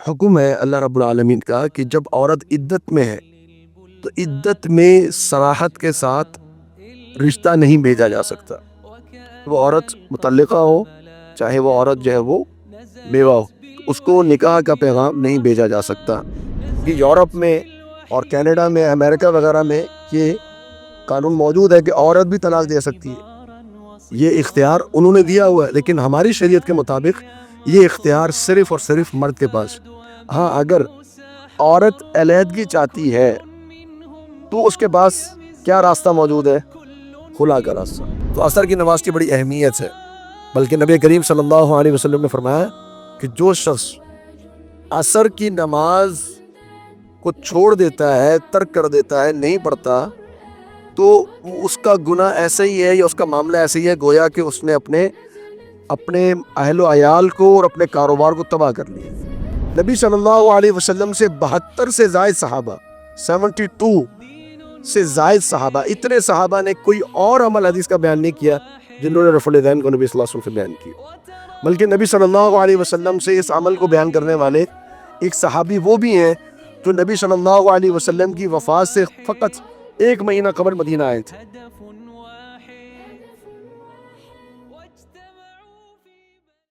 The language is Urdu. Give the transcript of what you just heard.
حکم ہے اللہ رب العالمین کا کہ جب عورت عدت میں ہے تو عدت میں صراحت کے ساتھ رشتہ نہیں بھیجا جا سکتا. وہ عورت مطلقہ ہو چاہے وہ عورت جو ہے وہ بیوہ ہو، اس کو نکاح کا پیغام نہیں بھیجا جا سکتا. کہ یورپ میں اور کینیڈا میں امریکہ وغیرہ میں یہ قانون موجود ہے کہ عورت بھی طلاق دے سکتی ہے، یہ اختیار انہوں نے دیا ہوا ہے. لیکن ہماری شریعت کے مطابق یہ اختیار صرف اور صرف مرد کے پاس. ہاں اگر عورت علیحدگی چاہتی ہے تو اس کے پاس کیا راستہ موجود ہے؟ خلا کا راستہ. تو عصر کی نماز کی بڑی اہمیت ہے، بلکہ نبی کریم صلی اللہ علیہ وسلم نے فرمایا کہ جو شخص عصر کی نماز کو چھوڑ دیتا ہے، ترک کر دیتا ہے، نہیں پڑھتا، تو اس کا گناہ ایسا ہی ہے یا اس کا معاملہ ایسا ہی ہے گویا کہ اس نے اپنے اہل و عیال کو اور اپنے کاروبار کو تباہ کر لیا. نبی صلی اللہ علیہ وسلم سے 72 سے زائد صحابہ، 72 سے زائد صحابہ، اتنے صحابہ نے کوئی اور عمل حدیث کا بیان نہیں کیا جنہوں نے رفع الیدین کو نبی صلی اللہ علیہ وسلم سے بیان کیا، بلکہ نبی صلی اللہ علیہ وسلم سے اس عمل کو بیان کرنے والے ایک صحابی وہ بھی ہیں جو نبی صلی اللہ علیہ وسلم کی وفات سے فقط 1 مہینہ قبل مدینہ آئے تھے.